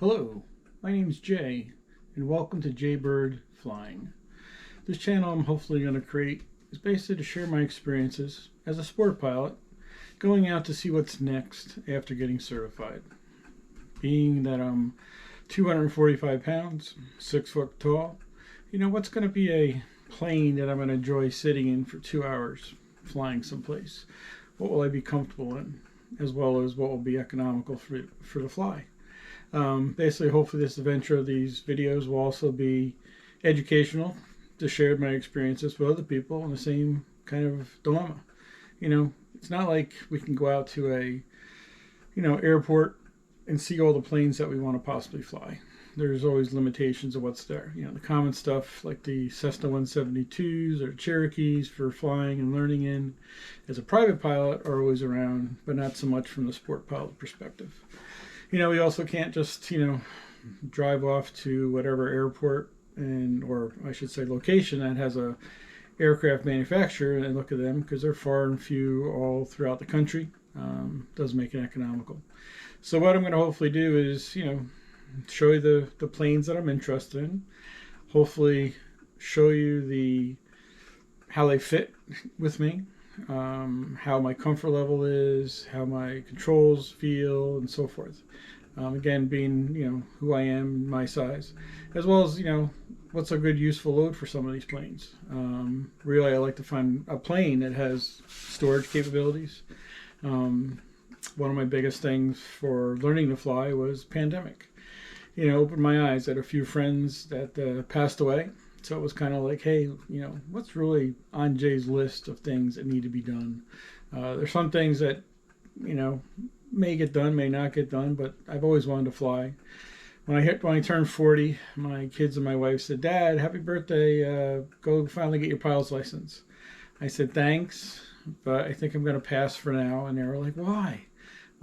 Hello, my name is Jay, and welcome to Jaybird Flying. This channel I'm hopefully going to create is basically to share my experiences as a sport pilot, going out to see what's next after getting certified. Being that I'm 245 pounds, 6 foot tall, what's going to be a plane that I'm going to enjoy sitting in for 2 hours flying someplace? What will I be comfortable in, as well as what will be economical for the fly? Basically, hopefully this adventure of these videos will also be educational, to share my experiences with other people in the same kind of dilemma. It's not like we can go out to a, airport and see all the planes that we want to possibly fly. There's always limitations of what's there. The common stuff like the Cessna 172s or Cherokees for flying and learning in as a private pilot are always around, but not so much from the sport pilot perspective. We also can't just, drive off to whatever airport or I should say location that has a aircraft manufacturer and look at them, because they're far and few all throughout the country. Doesn't make it economical. So what I'm going to hopefully do is, show you the planes that I'm interested in. Hopefully show you how they fit with me, how my comfort level is, how my controls feel, and so forth. Again, being who I am, my size, as well as what's a good useful load for some of these planes. Really, I like to find a plane that has storage capabilities. One of my biggest things for learning to fly was pandemic. Opened my eyes at a few friends that passed away. So it was kind of like, hey, what's really on Jay's list of things that need to be done? There's some things that, may get done, may not get done, but I've always wanted to fly. When I turned 40, my kids and my wife said, "Dad, happy birthday, go finally get your pilot's license." I said, "Thanks, but I think I'm going to pass for now." And they were like, "Why?"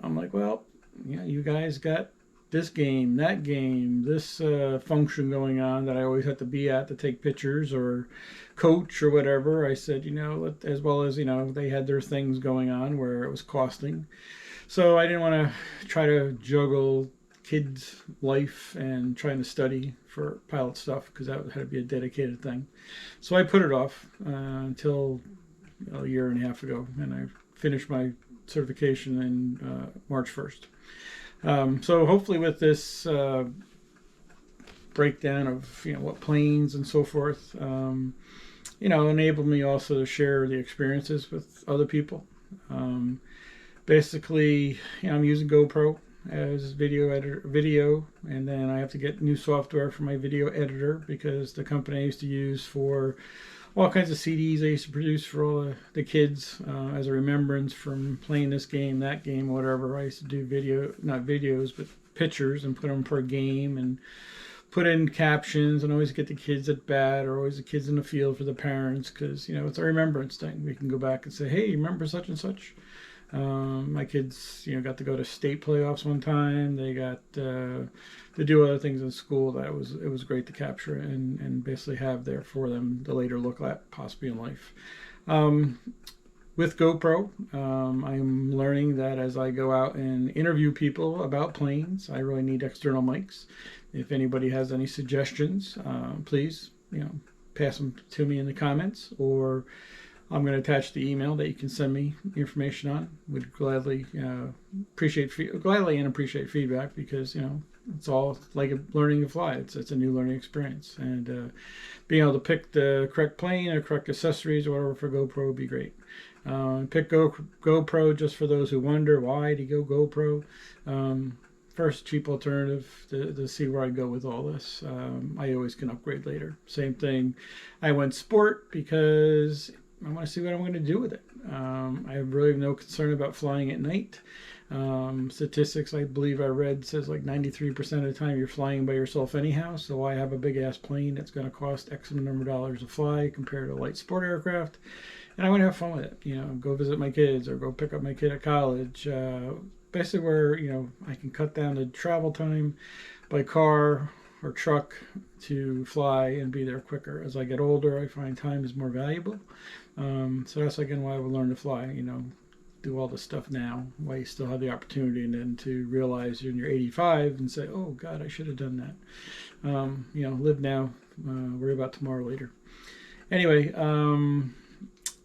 I'm like, "Well, you guys got this game, that game, this function going on that I always have to be at to take pictures or coach or whatever." I said, as well as, they had their things going on where it was costing. So I didn't want to try to juggle kids' life and trying to study for pilot stuff, because that had to be a dedicated thing. So I put it off until a year and a half ago, and I finished my certification in March 1st. So hopefully with this breakdown of what planes and so forth, enable me also to share the experiences with other people. Basically, I'm using GoPro as video, and then I have to get new software for my video editor, because the company I used to use for all kinds of CDs I used to produce for all the kids as a remembrance from playing this game, that game, whatever. I used to do not videos, but pictures, and put them per game and put in captions, and always get the kids at bat or always the kids in the field for the parents, because, it's a remembrance thing. We can go back and say, hey, remember such and such? My kids, got to go to state playoffs one time. They got to do other things in school that it was great to capture and basically have there for them to later look at possibly in life. With GoPro, I'm learning that as I go out and interview people about planes, I really need external mics. If anybody has any suggestions, please, pass them to me in the comments, or I'm going to attach the email that you can send me information on. Would gladly appreciate feedback, because it's all like learning to fly. It's a new learning experience, and being able to pick the correct plane or correct accessories or whatever for GoPro would be great. Pick GoPro just for those who wonder why do you go GoPro. First cheap alternative to see where I go with all this. I always can upgrade later. Same thing. I went sport because I want to see what I'm going to do with it. I have really no concern about flying at night. Statistics I believe I read says like 93% of the time you're flying by yourself anyhow, so why have a big ass plane that's going to cost X number of dollars to fly compared to a light sport aircraft? And I want to have fun with it. Go visit my kids or go pick up my kid at college. Basically where I can cut down the travel time by car or truck to fly and be there quicker. As I get older, I find time is more valuable. So that's again why I would learn to fly. do all this stuff now while you still have the opportunity, and then to realize you're in your 85 and say, oh God, I should have done that. Live now, worry about tomorrow later. Anyway,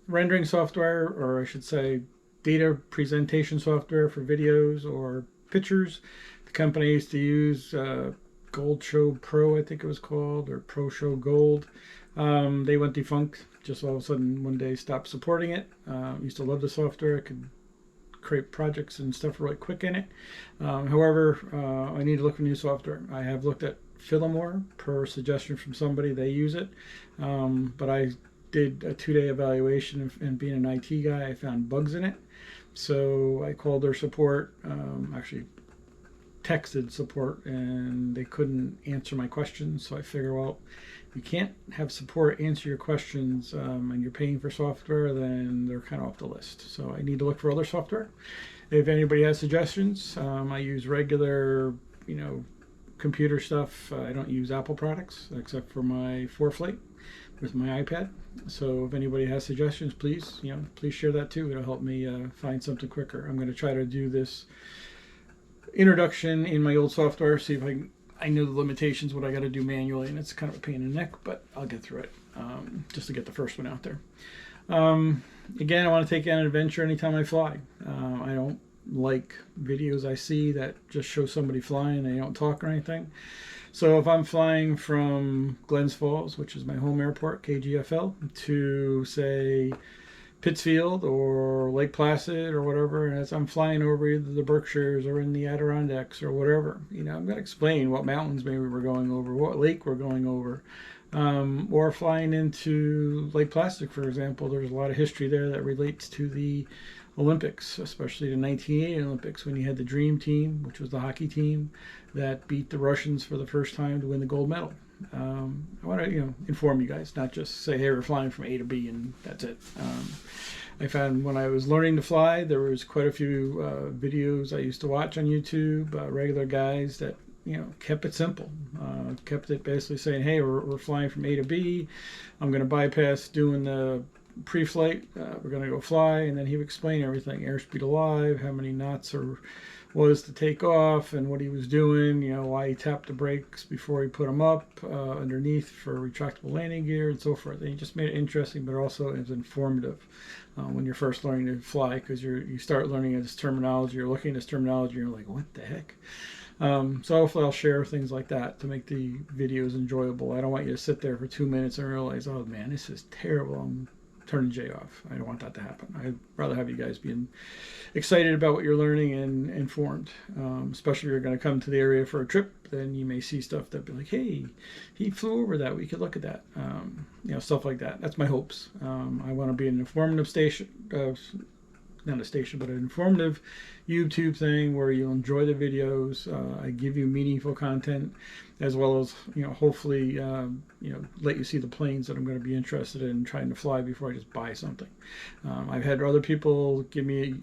rendering software, or I should say data presentation software for videos or pictures. The company I used to use, Gold Show Pro, I think it was called, or Pro Show Gold. They went defunct. Just all of a sudden one day stopped supporting it. Used to love the software. I could create projects and stuff really quick in it. However, I need to look for new software. I have looked at Fillmore per suggestion from somebody. They use it, but I did a 2-day evaluation, and being an IT guy, I found bugs in it. So I called their support, actually texted support, and they couldn't answer my questions. So I figured, well, you can't have support answer your questions, and you're paying for software, then they're kind of off the list. So I need to look for other software. If anybody has suggestions, I use regular, computer stuff. I don't use Apple products except for my ForeFlight with my iPad. So if anybody has suggestions, please share that too. It'll help me find something quicker. I'm going to try to do this introduction in my old software, see if I know the limitations, what I got to do manually, and it's kind of a pain in the neck, but I'll get through it, just to get the first one out there. Again, I want to take on an adventure anytime I fly. I don't like videos I see that just show somebody flying and they don't talk or anything. So if I'm flying from Glens Falls, which is my home airport, KGFL, to say Pittsfield or Lake Placid or whatever, and as I'm flying over either the Berkshires or in the Adirondacks or whatever, I'm going to explain what mountains maybe we're going over, what lake we're going over, or flying into Lake Placid, for example. There's a lot of history there that relates to the Olympics, especially the 1980 Olympics, when you had the Dream Team, which was the hockey team that beat the Russians for the first time to win the gold medal. I want to inform you guys, not just say, hey, we're flying from A to B and that's it. I found when I was learning to fly, there was quite a few videos I used to watch on YouTube, regular guys that kept it simple, kept it basically saying, hey, we're flying from A to B. I'm going to bypass doing the pre-flight, we're going to go fly, and then he would explain everything: airspeed alive, how many knots was to take off, and what he was doing, why he tapped the brakes before he put them up underneath for retractable landing gear and so forth. And he just made it interesting, but also it was informative when you're first learning to fly, because you start learning this terminology, you're looking at this terminology, you're like, what the heck? So hopefully I'll share things like that to make the videos enjoyable. I don't want you to sit there for 2 minutes and realize, oh man, this is terrible, I'm turning Jay off. I don't want that to happen. I'd rather have you guys being excited about what you're learning and informed, especially if you're going to come to the area for a trip. Then you may see stuff that be like, hey, he flew over that, we could look at that, stuff like that. That's my hopes. I want to be an informative station, not a station, but an informative YouTube thing where you'll enjoy the videos. I give you meaningful content, as well as hopefully let you see the planes that I'm going to be interested in trying to fly before I just buy something. I've had other people give me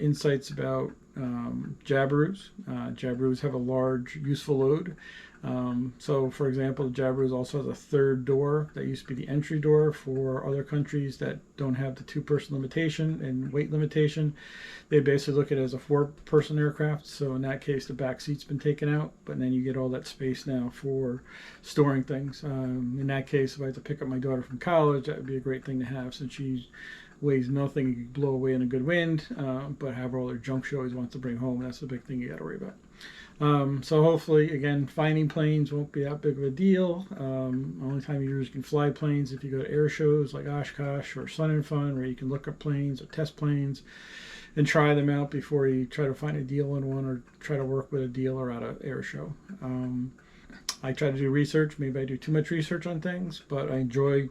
insights about Jabiroos. Jabiroos have a large useful load. So for example, the Jabiroos also has a third door that used to be the entry door for other countries that don't have the 2-person limitation and weight limitation. They basically look at it as a 4-person aircraft. So in that case, the back seat's been taken out, but then you get all that space now for storing things. In that case, if I had to pick up my daughter from college, that would be a great thing to have, since she weighs nothing, you can blow away in a good wind, but have all her junk she always wants to bring home. That's the big thing you got to worry about. So hopefully, again, finding planes won't be that big of a deal. Only time you usually can fly planes if you go to air shows like Oshkosh or Sun and Fun, where you can look up planes or test planes and try them out before you try to find a deal on one or try to work with a dealer at an air show. I try to do research. Maybe I do too much research on things, but I enjoy,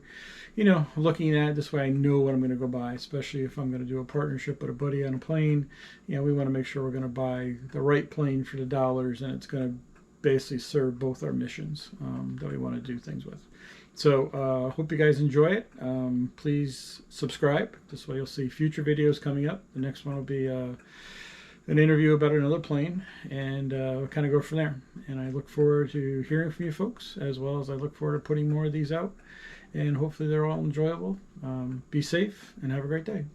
looking at it. This way I know what I'm going to go buy, especially if I'm going to do a partnership with a buddy on a plane. We want to make sure we're going to buy the right plane for the dollars, and it's going to basically serve both our missions that we want to do things with. So hope you guys enjoy it. Please subscribe. This way you'll see future videos coming up. The next one will be an interview about another plane, and we'll kind of go from there. And I look forward to hearing from you folks, as well as I look forward to putting more of these out, and hopefully they're all enjoyable. Be safe and have a great day.